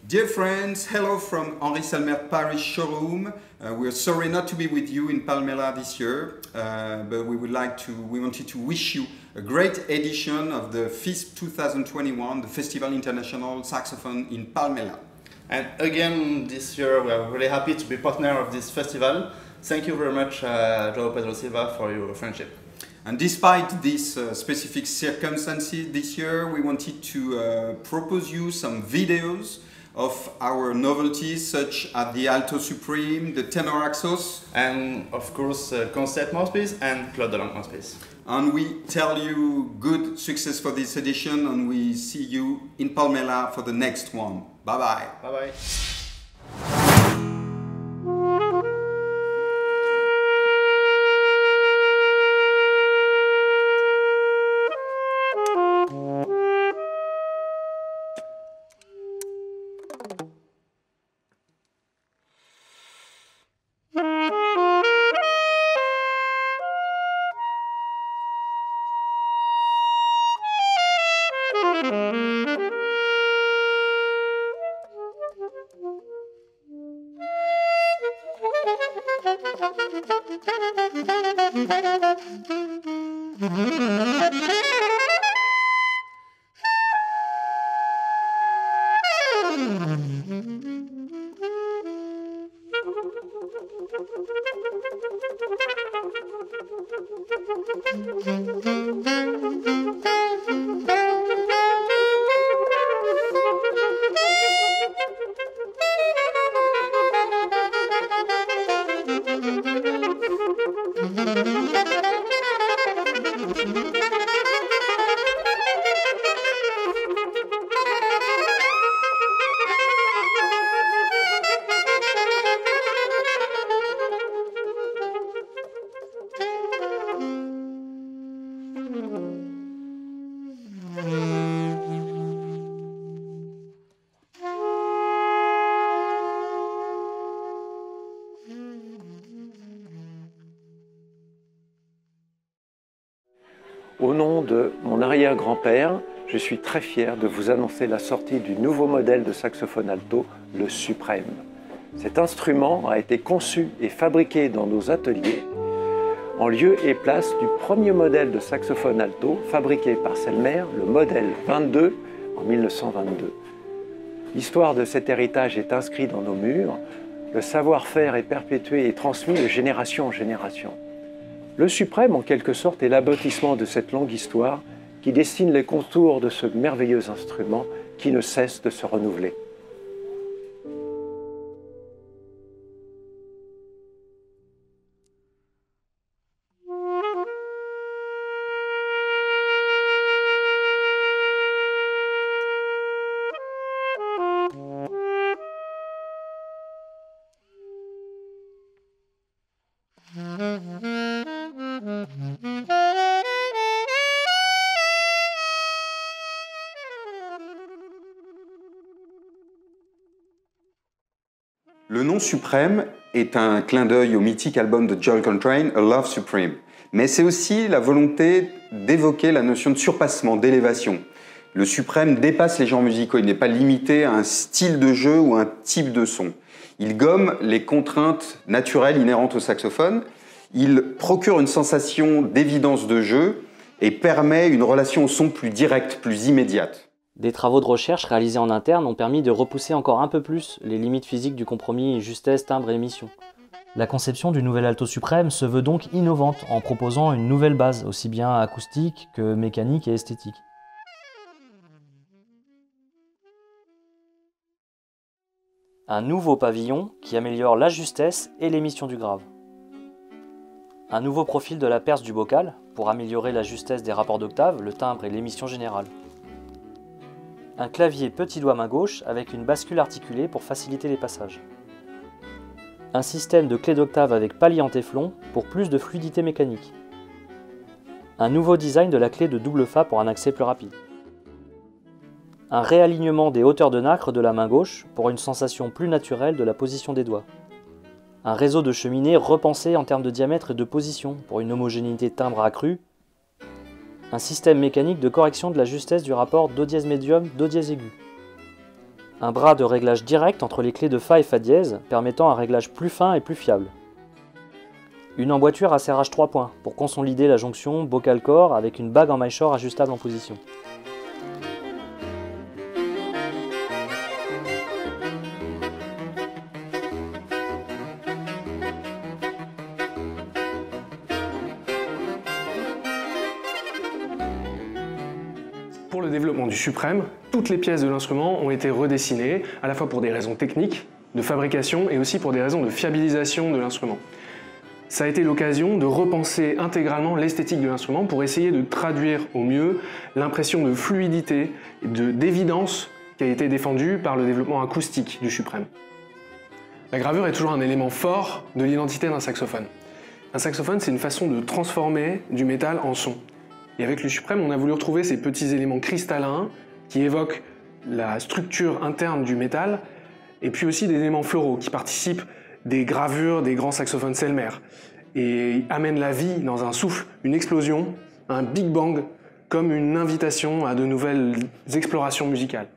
Dear friends, hello from Henri Salmer Paris showroom. We are sorry not to be with you in Palmela this year, but we wanted to wish you a great edition of the FISP 2021, the Festival International Saxophone in Palmela. And again, this year we are really happy to be partner of this festival. Thank you very much, João Pedro Silva, for your friendship. And despite these specific circumstances this year, we wanted to propose you some videos of our novelties such as the Alto Supreme, the Tenor Axos, and of course Concert mouthpiece and Claude Delangle mouthpiece. And we tell you good success for this edition, and we see you in Palmela for the next one. Bye bye. Bye bye. Au nom de mon arrière-grand-père, je suis très fier de vous annoncer la sortie du nouveau modèle de saxophone alto, le Suprême. Cet instrument a été conçu et fabriqué dans nos ateliers en lieu et place du premier modèle de saxophone alto fabriqué par Selmer, le modèle 22 en 1922. L'histoire de cet héritage est inscrite dans nos murs, le savoir-faire est perpétué et transmis de génération en génération. Le Suprême, en quelque sorte, est l'aboutissement de cette longue histoire qui dessine les contours de ce merveilleux instrument qui ne cesse de se renouveler. Le nom Suprême est un clin d'œil au mythique album de John Coltrane, A Love Supreme. Mais c'est aussi la volonté d'évoquer la notion de surpassement, d'élévation. Le Suprême dépasse les genres musicaux, il n'est pas limité à un style de jeu ou un type de son. Il gomme les contraintes naturelles inhérentes au saxophone, il procure une sensation d'évidence de jeu et permet une relation au son plus directe, plus immédiate. Des travaux de recherche réalisés en interne ont permis de repousser encore un peu plus les limites physiques du compromis justesse, timbre et émission. La conception du nouvel Alto Suprême se veut donc innovante en proposant une nouvelle base, aussi bien acoustique que mécanique et esthétique. Un nouveau pavillon qui améliore la justesse et l'émission du grave. Un nouveau profil de la perce du bocal pour améliorer la justesse des rapports d'octave, le timbre et l'émission générale. Un clavier petit doigt main gauche avec une bascule articulée pour faciliter les passages. Un système de clé d'octave avec palier en téflon pour plus de fluidité mécanique. Un nouveau design de la clé de double Fa pour un accès plus rapide. Un réalignement des hauteurs de nacre de la main gauche pour une sensation plus naturelle de la position des doigts. Un réseau de cheminée repensé en termes de diamètre et de position pour une homogénéité timbre accrue. Un système mécanique de correction de la justesse du rapport Do dièse médium, Do dièse aigu. Un bras de réglage direct entre les clés de Fa et Fa dièse, permettant un réglage plus fin et plus fiable. Une emboîture à serrage 3 points, pour consolider la jonction bocal-corps avec une bague en maille-short ajustable en position. Pour le développement du Suprême, toutes les pièces de l'instrument ont été redessinées, à la fois pour des raisons techniques, de fabrication et aussi pour des raisons de fiabilisation de l'instrument. Ça a été l'occasion de repenser intégralement l'esthétique de l'instrument pour essayer de traduire au mieux l'impression de fluidité et d'évidence qui a été défendue par le développement acoustique du Suprême. La gravure est toujours un élément fort de l'identité d'un saxophone. Un saxophone, c'est une façon de transformer du métal en son. Et avec le Suprême, on a voulu retrouver ces petits éléments cristallins qui évoquent la structure interne du métal, et puis aussi des éléments floraux qui participent des gravures des grands saxophones Selmer, et amènent la vie dans un souffle, une explosion, un Big Bang, comme une invitation à de nouvelles explorations musicales.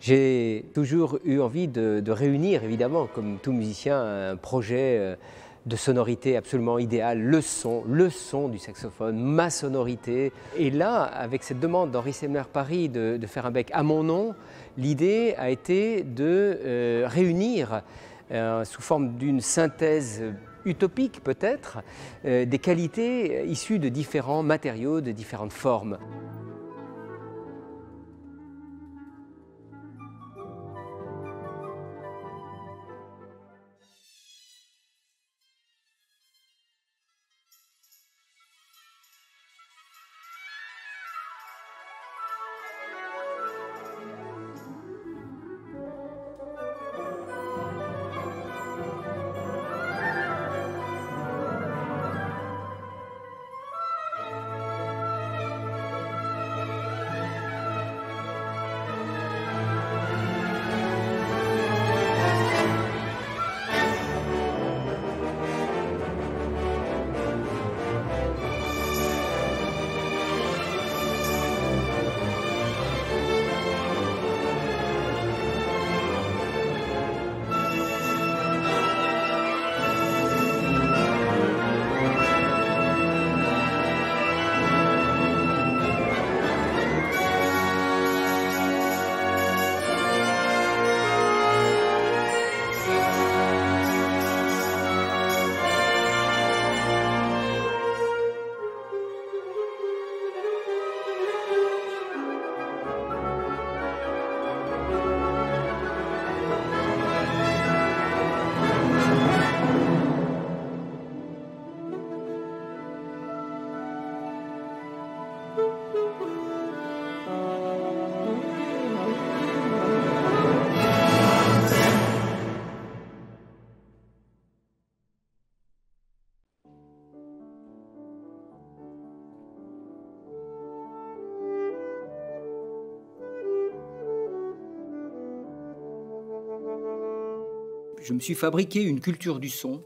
J'ai toujours eu envie de réunir, évidemment, comme tout musicien, un projet de sonorité absolument idéale, le son du saxophone, ma sonorité. Et là, avec cette demande d'Henri Selmer Paris de faire un bec à mon nom, l'idée a été de réunir, sous forme d'une synthèse utopique peut-être, des qualités issues de différents matériaux, de différentes formes. je me suis fabriqué une culture du son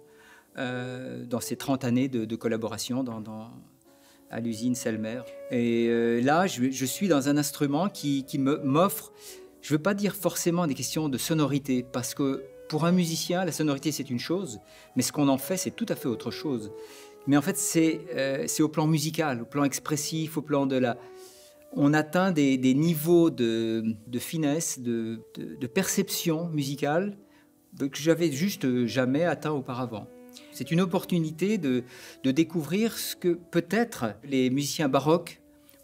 dans ces 30 années de collaboration à l'usine Selmer. Et là, je suis dans un instrument qui m'offre, je ne veux pas dire forcément des questions de sonorité, parce que pour un musicien, la sonorité c'est une chose, mais ce qu'on en fait c'est tout à fait autre chose. Mais en fait c'est au plan musical, au plan expressif, au plan de la... On atteint des niveaux de finesse, de perception musicale que j'avais juste jamais atteint auparavant. C'est une opportunité de découvrir ce que peut-être les musiciens baroques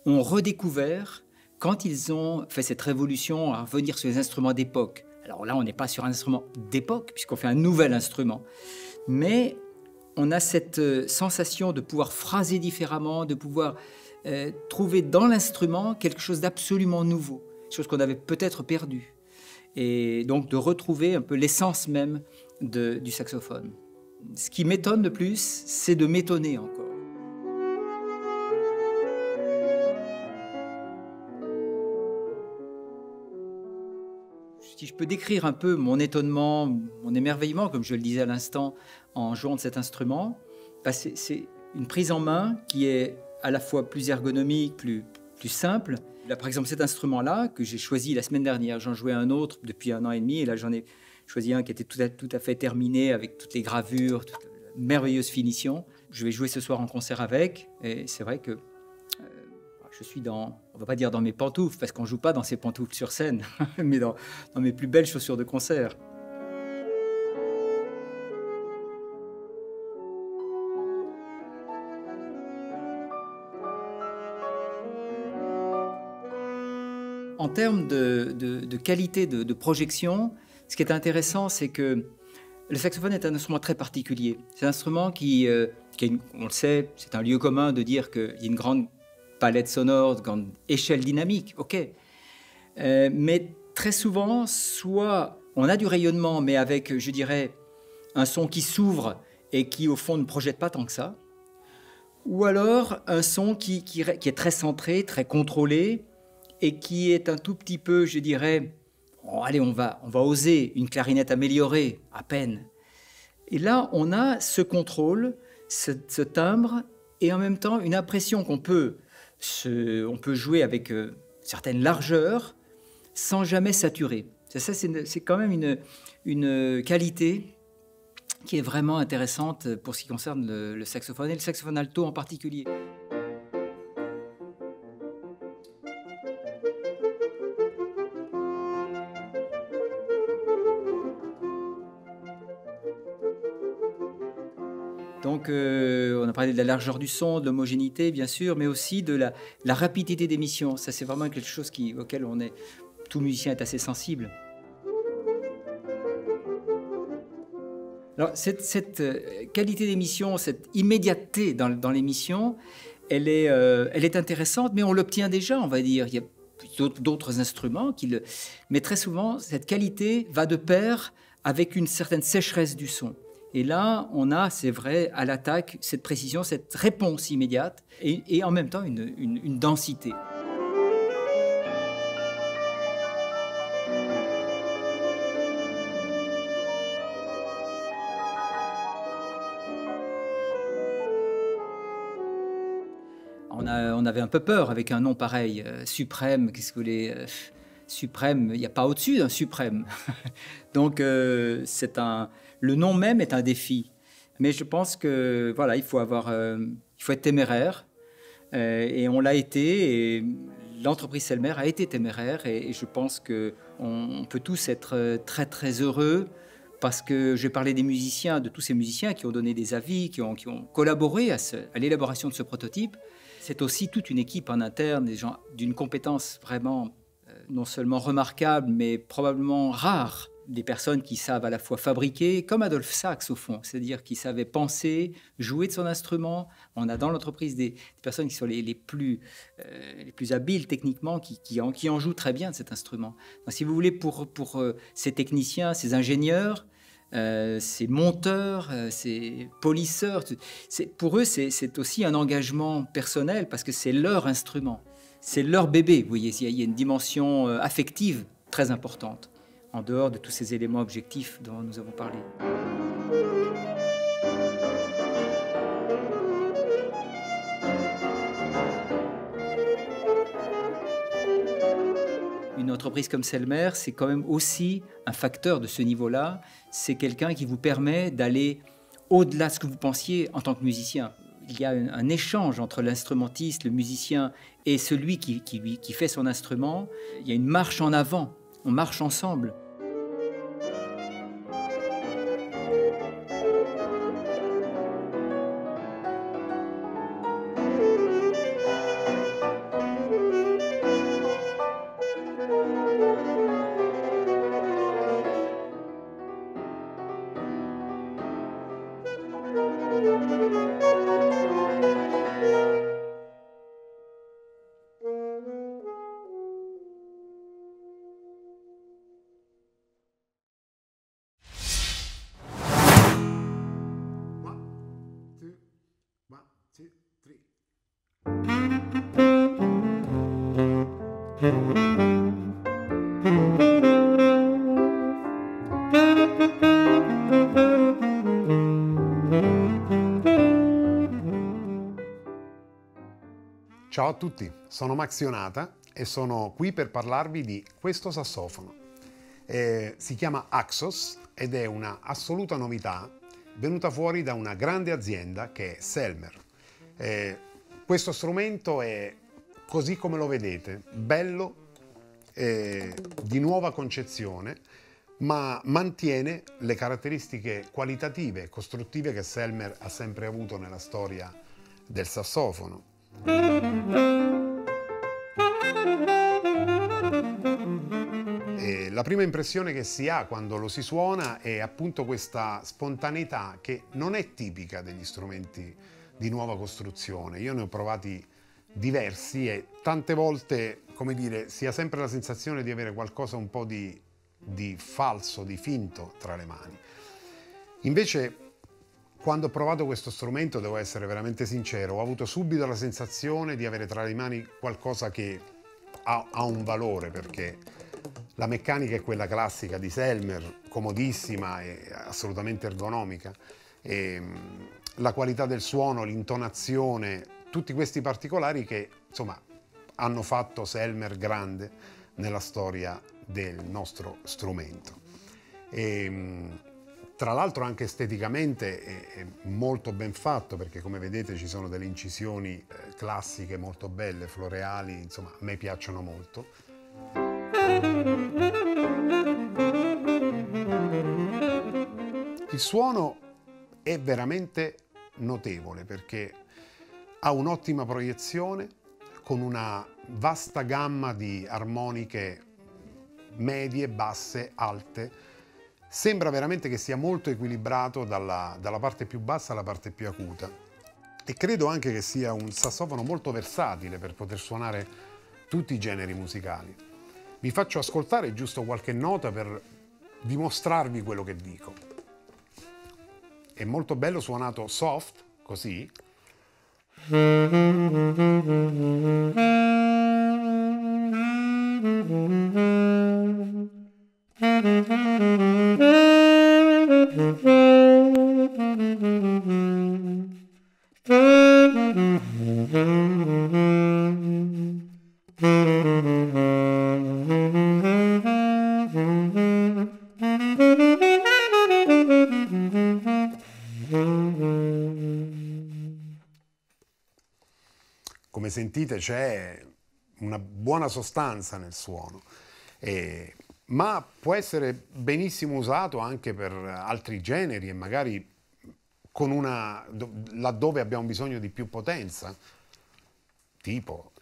ont redécouvert quand ils ont fait cette révolution à revenir sur les instruments d'époque. Alors là, on n'est pas sur un instrument d'époque, puisqu'on fait un nouvel instrument. Mais on a cette sensation de pouvoir phraser différemment, de pouvoir trouver dans l'instrument quelque chose d'absolument nouveau, chose qu'on avait peut-être perdue. Et donc de retrouver un peu l'essence même du saxophone. Ce qui m'étonne le plus, c'est de m'étonner encore. Si je peux décrire un peu mon étonnement, mon émerveillement, comme je le disais à l'instant, en jouant de cet instrument, c'est une prise en main qui est à la fois plus ergonomique, plus simple. Là, par exemple, cet instrument-là, que j'ai choisi la semaine dernière, j'en jouais un autre depuis 1 an et demi, et là j'en ai choisi un qui était tout à fait terminé, avec toutes les gravures, toute la merveilleuse finition. Je vais jouer ce soir en concert avec, et c'est vrai que je suis on ne va pas dire dans mes pantoufles, parce qu'on ne joue pas dans ces pantoufles sur scène, mais dans mes plus belles chaussures de concert. En termes de qualité de projection, ce qui est intéressant, c'est que le saxophone est un instrument très particulier. C'est un instrument qui on le sait, c'est un lieu commun de dire qu'il y a une grande palette sonore, une grande échelle dynamique, ok. Mais très souvent, soit on a du rayonnement, mais avec, je dirais, un son qui s'ouvre et qui, au fond, ne projette pas tant que ça, ou alors un son qui est très centré, très contrôlé, et qui est un tout petit peu, je dirais, oh, allez, on va oser une clarinette améliorée, à peine. Et là, on a ce contrôle, ce timbre, et en même temps une impression qu'on peut jouer avec certaines largeurs, sans jamais saturer. Ça, c'est quand même une qualité qui est vraiment intéressante pour ce qui concerne le saxophone, et le saxophone alto en particulier. Donc, on a parlé de la largeur du son, de l'homogénéité, bien sûr, mais aussi de la rapidité d'émission. Ça, c'est vraiment quelque chose auquel tout musicien est assez sensible. Alors, cette qualité d'émission, cette immédiateté dans l'émission, elle est intéressante, mais on l'obtient déjà, on va dire. Il y a d'autres instruments mais très souvent, cette qualité va de pair avec une certaine sécheresse du son. Et là, on a, c'est vrai, à l'attaque, cette précision, cette réponse immédiate, et en même temps une densité. On avait un peu peur avec un nom pareil, Suprême, qu'est-ce que vous voulez Suprême, il n'y a pas au-dessus d'un Suprême. Donc, le nom même est un défi. Mais je pense que voilà, il faut être téméraire. Et on l'a été. Et l'entreprise Selmer a été téméraire. Et je pense qu'on peut tous être très très heureux parce que je vais parler des musiciens, de tous ces musiciens qui ont donné des avis, qui ont collaboré à l'élaboration de ce prototype. C'est aussi toute une équipe en interne, des gens d'une compétence vraiment non seulement remarquable, mais probablement rare. Des personnes qui savent à la fois fabriquer, comme Adolphe Sax au fond, c'est-à-dire qui savaient penser, jouer de son instrument. On a dans l'entreprise des personnes qui sont les plus habiles techniquement, qui en jouent très bien de cet instrument. Donc, si vous voulez, pour ces techniciens, ces ingénieurs, ces monteurs, ces polisseurs, pour eux c'est aussi un engagement personnel parce que c'est leur instrument, c'est leur bébé. Vous voyez, il y a une dimension affective très importante. en dehors de tous ces éléments objectifs dont nous avons parlé. Une entreprise comme Selmer, c'est quand même aussi un facteur de ce niveau-là. C'est quelqu'un qui vous permet d'aller au-delà de ce que vous pensiez en tant que musicien. Il y a un échange entre l'instrumentiste, le musicien et celui qui fait son instrument. Il y a une marche en avant, on marche ensemble. Ciao a tutti, sono Max Ionata e sono qui per parlarvi di questo sassofono. Si chiama Axos ed è una assoluta novità venuta fuori da una grande azienda che è Selmer. Questo strumento è così come lo vedete, bello, di nuova concezione, ma mantiene le caratteristiche qualitative e costruttive che Selmer ha sempre avuto nella storia del sassofono. La prima impressione che si ha quando lo si suona è appunto questa spontaneità che non è tipica degli strumenti di nuova costruzione. Io ne ho provati diversi e tante volte, come dire, si ha sempre la sensazione di avere qualcosa un po' di falso, di finto tra le mani. Invece, quando ho provato questo strumento, devo essere veramente sincero, ho avuto subito la sensazione di avere tra le mani qualcosa che ha un valore, perché la meccanica è quella classica di Selmer, comodissima e assolutamente ergonomica. E la qualità del suono, l'intonazione, tutti questi particolari che, insomma, hanno fatto Selmer grande nella storia del nostro strumento. Tra l'altro anche esteticamente è molto ben fatto, perché come vedete ci sono delle incisioni classiche molto belle, floreali, insomma a me piacciono molto. Il suono è veramente notevole perché ha un'ottima proiezione con una vasta gamma di armoniche medie, basse, alte. Sembra veramente che sia molto equilibrato dalla parte più bassa alla parte più acuta e credo anche che sia un sassofono molto versatile per poter suonare tutti i generi musicali. Vi faccio ascoltare giusto qualche nota per dimostrarvi quello che dico. È molto bello suonato soft, così. Come sentite c'è una buona sostanza nel suono, ma può essere benissimo usato anche per altri generi e magari con laddove abbiamo bisogno di più potenza, tipo...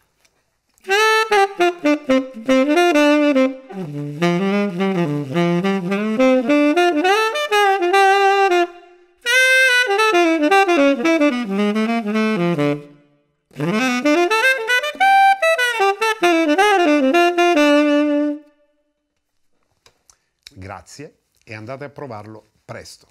Grazie e andate a provarlo presto.